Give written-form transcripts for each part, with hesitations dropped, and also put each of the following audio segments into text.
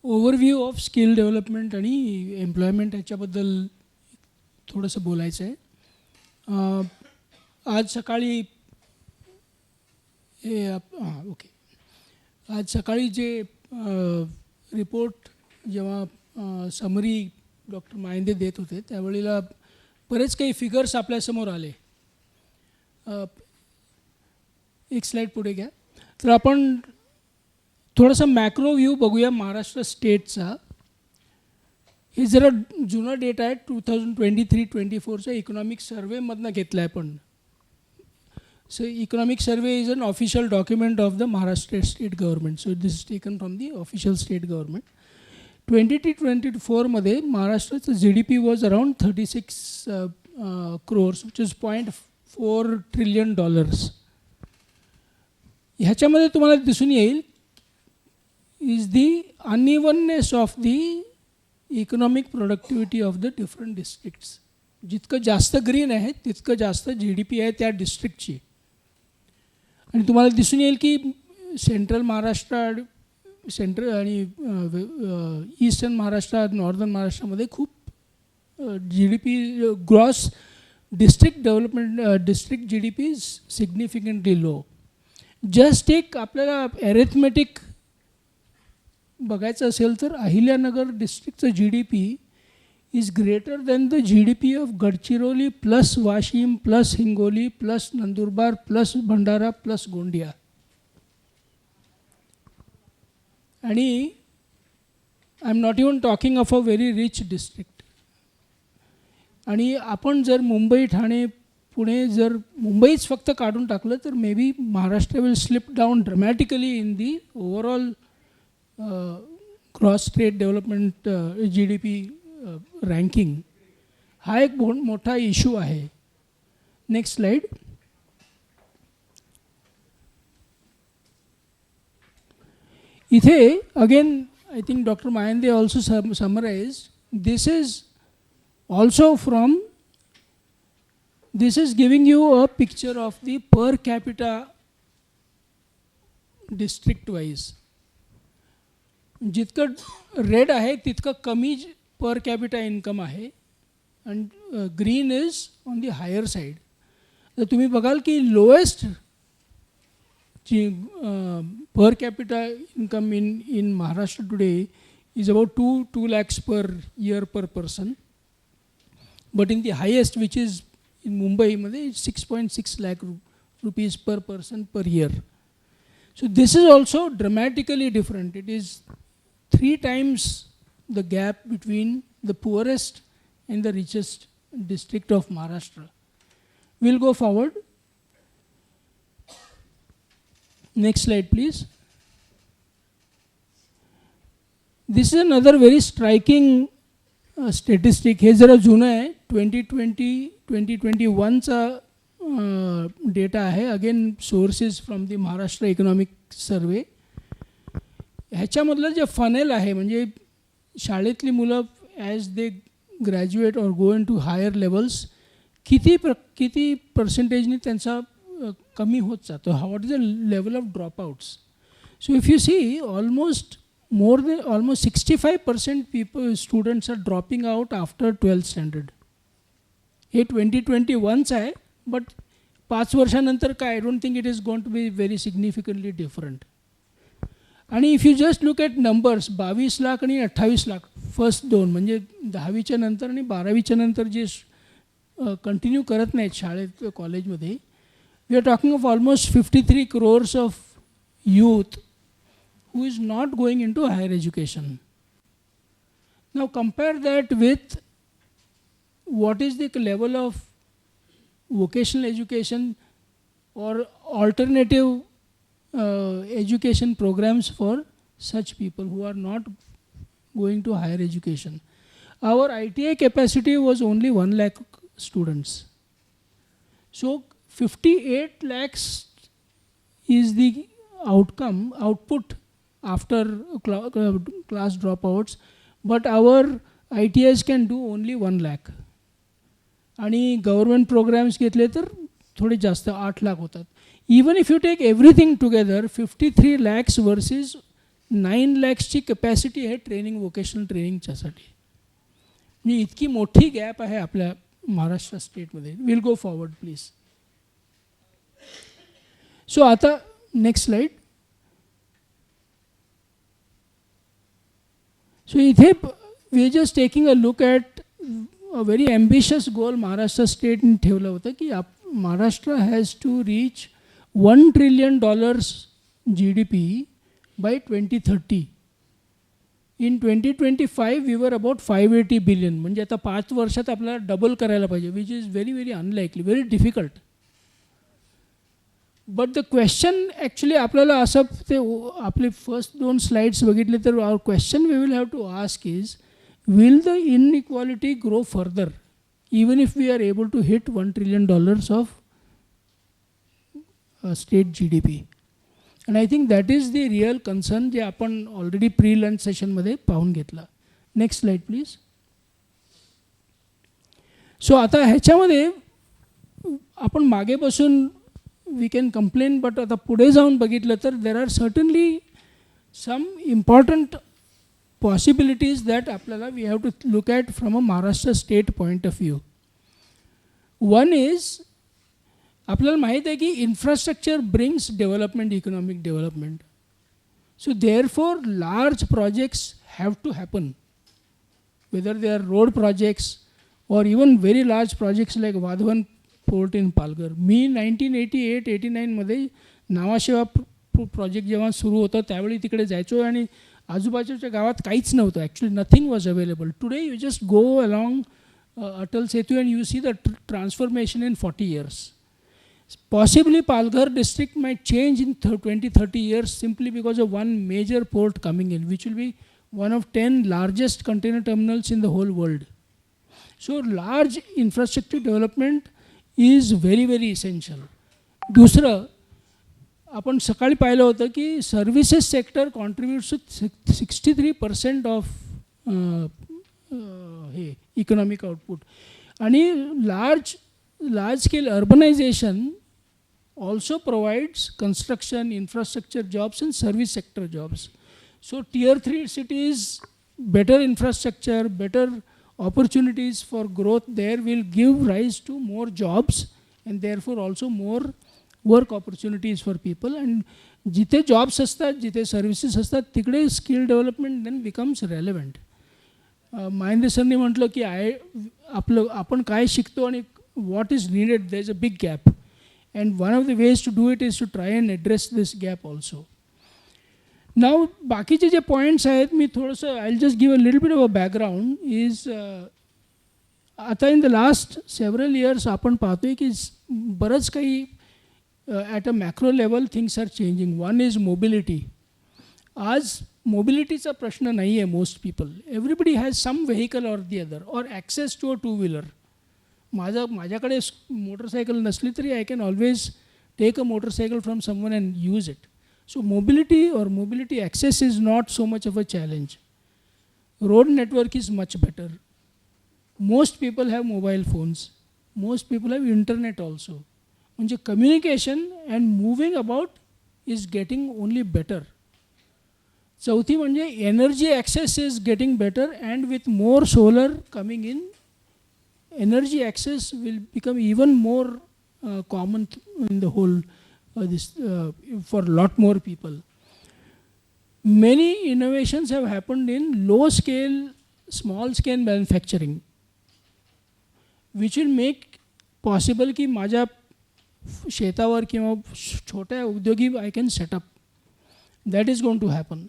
Overview of skill development आणि employment याच्याबद्दल थोडंसं बोलायचं आहे. आज सकाळी ओके, आज सकाळी जे रिपोर्ट जेव्हा समरी डॉक्टर मायंदे देत होते त्यावेळेला बरेच काही फिगर्स आपल्यासमोर आले. एक स्लाईड पुढे घ्या. तर आपण थोडासा मॅक्रो व्ह्यू बघूया महाराष्ट्र स्टेटचा. हे जरा जुनं डेटा आहे, 2023-24चा इकॉनॉमिक सर्वेमधनं घेतला आहे. पण so economic survey is an official document of the Maharashtra state government. So this is taken from the official state government. 2023-24मध्ये महाराष्ट्राचं GDP was around 36 crores, which is $0.4 trillion. ह्याच्यामध्ये तुम्हाला दिसून येईल is the unevenness of the economic productivity of the different districts. जितकं जास्त green आहे तितकं जास्त GDP आहे त्या डिस्ट्रिक्टची. आणि तुम्हाला दिसून येईल की सेंट्रल महाराष्ट्र, सेंट्रल आणि ईस्टर्न महाराष्ट्र, नॉर्दर्न महाराष्ट्रामध्ये खूप GDP gross district development district GDP is significantly low. Just एक आपल्याला ॲरिथमेटिक बघायचं असेल तर अहिल्यानगर डिस्ट्रिक्टचं GDP is greater than the GDP of Gadchiroli plus Washim plus Hingoli plus Nandurbar plus Bhandara plus Gondia. आणि I am not even talking of a very rich district. आणि आपण जर मुंबई, ठाणे, पुणे जर मुंबईच फक्त काढून टाकलं तर may be Maharashtra will slip down dramatically in the overall cross state development GDP ranking. हा एक मोठा इश्यू आहे. Next slide. इथे again I think doctor Mayande also summarise this is also from this is giving you a picture of the per capita district wise. जितकं red आहे तितकं कमी per capita income आहे आणि green is on the higher side. तर तुम्ही बघाल की लोएस्ट जी per capita income in Maharashtra today is about 2 lakhs per year per person. But in the highest, which is in Mumbai, 6.6 lakh rupees per person per year. So this is also dramatically different. It is 3 times the gap between the poorest and the richest district of Maharashtra. We'll go forward. Next slide, please. This is another very striking statistic. हे जरा जुनं आहे, 2020-2021चा data आहे. Again sources from the Maharashtra economic survey. ह्याच्यामधलं जे funnel आहे म्हणजे शाळेतली मुलं as they graduate or go into higher levels किती पर्सेंटेजनी त्यांचा कमी होत जातो. What is the level of dropouts. So if you see almost more than almost 65% students are dropping out after 12th standard. हे 2021चं आहे, बट 5 वर्षानंतर काय, I don't think it is going to be very significantly different. आणि if you just look at numbers, 22 lakh आणि 28 lakh first दोन, म्हणजे 10वीच्या नंतर आणि 12वीच्या नंतर जे कंटिन्यू करत नाहीत शाळेत कॉलेजमध्ये, we are talking of almost 53 crores of youth who is not going into higher education. Now compare that with what is the level of vocational education or alternative education programs for such people who are not going to higher education. Our ITI capacity was only 1 lakh students. So 58 lakhs is the output after class dropouts, but our ITIs can do only 1 lakh. आणि government programs घेतले तर थोडे जास्त 8 लाख होतात. Even if you take everything together, 53 lakhs versus 9 lakhsची capacity आहे training, vocational ट्रेनिंगच्यासाठी. म्हणजे इतकी मोठी गॅप आहे आपल्या महाराष्ट्र स्टेटमध्ये. Will go forward please. So आता नेक्स्ट स्लाइड. सो इथे we are just taking a look at a very ambitious goal Maharashtra स्टेटने ठेवलं होतं की Maharashtra has to reach $1 trillion GDP by 2030. In 2025 we were about 580 billion. म्हणजे आता 5 वर्षात आपल्याला डबल करायला पाहिजे, which is very very unlikely, very difficult. But the question actually आपल्याला असं ते आपले फर्स्ट 2 स्लाइड्स बघितले तर our question we will have to ask is, will the inequality grow further even if we are able to hit $1 trillion of state GDP? And I think that is the real concern जे आपण already pre lunch सेशनमध्ये पाहून घेतलं. Next slide please. So आता ह्याच्यामध्ये आपण मागे बसून वी कॅन कंप्लेन, बट आता पुढे जाऊन बघितलं तर there are certainly some important possibilities that आपल्याला we have to look at from a Maharashtra state point of view. One is, आपल्याला माहीत आहे की infrastructure brings development, economic development. So therefore large projects have to happen, whether they are road projects or even very large projects like Vadhavan port in Palghar. मी 1988-89 मध्ये Nhava Sheva project जेव्हा सुरू होतं त्यावेळी तिकडे जायचो आणि आजूबाजूच्या गावात काहीच नव्हतं. Actually nothing was available. Today you just go along Atal Setu and you see the transformation in 40 years. Possibly Palghar district might change in 20-30 years simply because of one major port coming in, which will be one of 10 largest container terminals in the whole world. So large infrastructure development is very very essential. दुसरं, आपण सकाळी पाहिलं होतं की services sector कॉन्ट्रीब्युट्स 63% of हे economic output. आणि large scale urbanization also provides construction, infrastructure jobs and service sector jobs. So tier 3 cities, better infrastructure, better opportunities for growth there will give rise to more jobs and therefore also more work opportunities for people. And जिथे jobs असतात, जिथे services असतात, तिकडे skill development then becomes relevant. Mahendra सरनी म्हटलं की आपण काय शिकतो आणि what is needed, there is a big gap, and one of the ways to do it is to try and address this gap also. Now बाकीचे जे पॉईंट्स आहेत मी थोडंसं I will just give a little bit of a background. Is आता in the last several years आपण पाहतोय की बरंच काही at a macro level things are changing. One is mobility. आज मोबिलिटीचा प्रश्न नाही आहे. Most people, everybody has some vehicle or the other और ॲक्सेस टू अ 2-wheeler. माझ्याकडे मोटरसायकल नसली तरी I can always take a motorcycle from someone and use it. So mobility access is not so much of a challenge. Road network is much better. Most people have mobile phones. Most people have internet also. म्हणजे communication and moving about is getting only better. चौथी म्हणजे energy access is getting better, and with more solar coming in, energy access will become even more common in the whole for a lot more people. Many innovations have happened in low scale, small scale manufacturing, which will make possible की माझ्या शेतावर किंवा छोट्या उद्योगी I can set up. That is going to happen.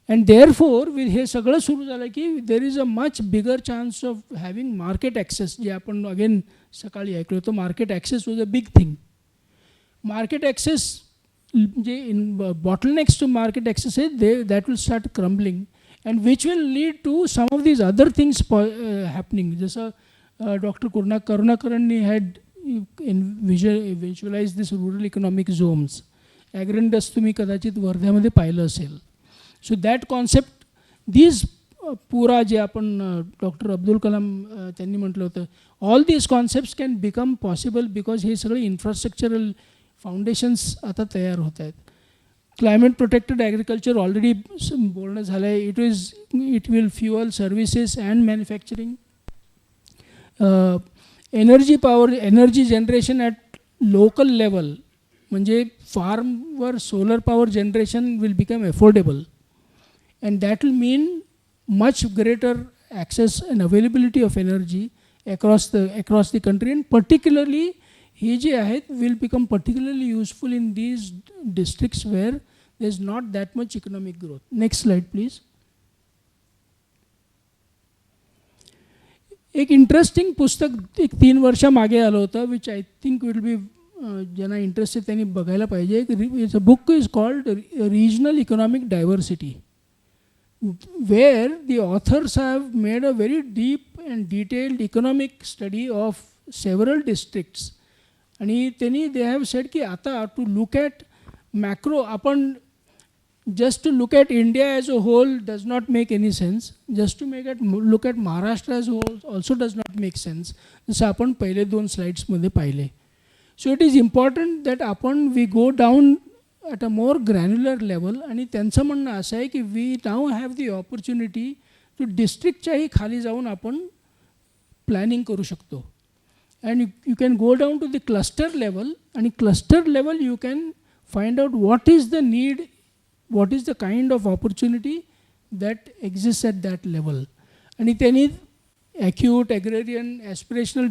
And therefore with हे सगळं सुरू झालं की there is a much bigger chance of having market access. जे आपण अगेन सकाळी ऐकलो होतं, market access was a big thing. Market access, जे bottlenecks to market access आहे, that will start crumbling, and which will lead to some of these other things happening. जसं doctor करुणाकरननी had visualized this rural economic zones. ॲग्रेंडस तुम्ही कदाचित वर्ध्यामध्ये पाहिलं असेल. सो दॅट कॉन्सेप्ट, these पुरा जे आपण डॉक्टर अब्दुल कलाम त्यांनी म्हटलं होतं, all these concepts can become possible because हे सगळे इन्फ्रास्ट्रक्चरल फाउंडेशन्स आता तयार होत आहेत. क्लायमेट प्रोटेक्टेड ॲग्रिकल्चर ऑलरेडी बोलणं झालं आहे. It will fuel services and manufacturing. Energy generation at local level, म्हणजे फार्मवर solar power generation will become affordable, and that will mean much greater access and availability of energy across the country, and particularly हे जे आहेत will become particularly useful in these districts where there is not that much economic growth. Next slide please. एक interesting पुस्तक एक 3 वर्षामागे आलं होतं, which I think will be ज्यांना interest आहे त्यांनी बघायला पाहिजे. It's a book is called regional economic diversity, where the authors have made a very deep and detailed economic study of several districts. आणि त्यांनी they have said की आता to look at macro, आपण just to look at India as a whole does not make any sense. Just to look at Maharashtra as a whole also does not make sense. जसं आपण पहिले 2 स्लाइड्समध्ये पाहिले. So it is important that आपण we go down at a more granular level, आणि त्यांचं म्हणणं असं आहे की we now have the opportunity to डिस्ट्रिक्टच्याही खाली जाऊन आपण प्लॅनिंग करू शकतो. And you can go down to the cluster level, आणि cluster level you can find out what is the need, what is the kind of opportunity that exist at that level. आणि त्यांनी acute, agrarian, aspirational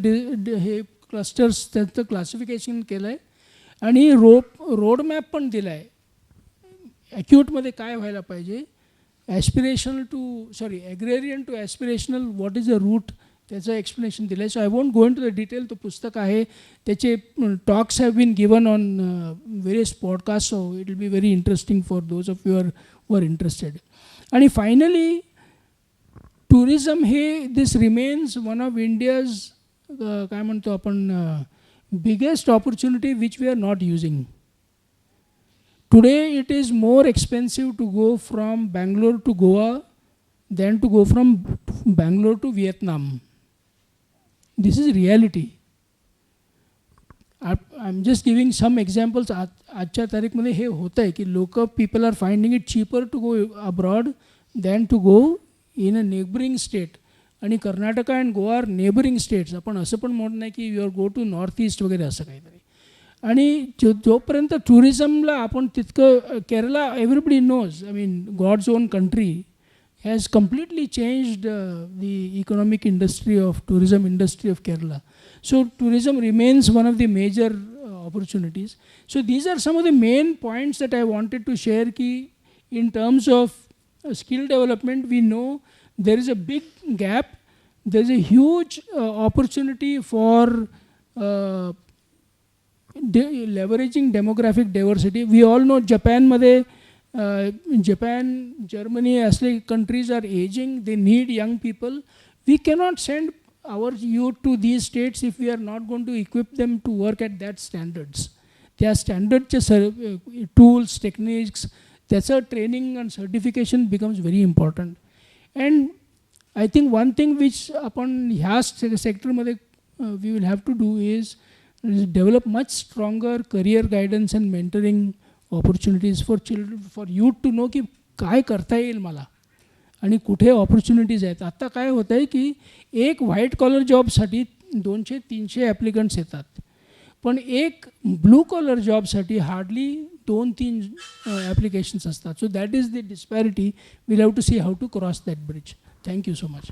हे clusters त्यांचं classification केलं आहे, आणि roadmap पण दिला आहे. ॲक्यूटमध्ये काय व्हायला पाहिजे, agrarian to aspirational what is the root, त्याचं एक्सप्लेनेशन दिलं आहे. So I won't go into the detail. तो पुस्तक आहे, त्याचे talks have been given on various podcast, so it will be very interesting for those of you are interested. आणि finally tourism हे this remains one of India's काय म्हणतो आपण biggest opportunity which we are not using. Today it is more expensive to go from Bangalore to Goa than to go from Bangalore to Vietnam. This is reality. I'm just giving some examples. आजच्या तारीखमध्ये हे होतं आहे की people are finding it cheaper to go abroad than to go in a neighboring state. आणि Karnataka and Goa are neighbouring states. आपण असं पण म्हणत नाही की you are go to north east वगैरे असं काहीतरी. आणि जोपर्यंत टुरिझमला आपण तितकं, Kerala everybody knows, I mean God's own country has completely changed the economic industry of tourism industry of Kerala. So tourism remains one of the major opportunities. So these are some of the main points that I wanted to share की in terms of skill development we know there is a big gap. There is a huge opportunity for leveraging demographic diversity. We all know Japan, Germany, asle countries are aging. They need young people. We cannot send our youth to these states if we are not going to equip them to work at that standards. Their standards, tools, techniques, that's a training and certification becomes very important. And I think one thing which upon ह्या सेक्टरमध्ये we will have to do is develop much stronger career guidance and mentoring opportunities for children, for youth to know की काय करता येईल मला आणि कुठे opportunities आहेत. आता काय होतं आहे की एक व्हाईट कॉलर जॉबसाठी 200-300 ॲप्लिकंट्स येतात, पण एक ब्लू कॉलर जॉबसाठी हार्डली 2-3 ॲप्लिकेशन्स असतात. So that is the disparity. We'll have to see how to cross that bridge. Thank you so much.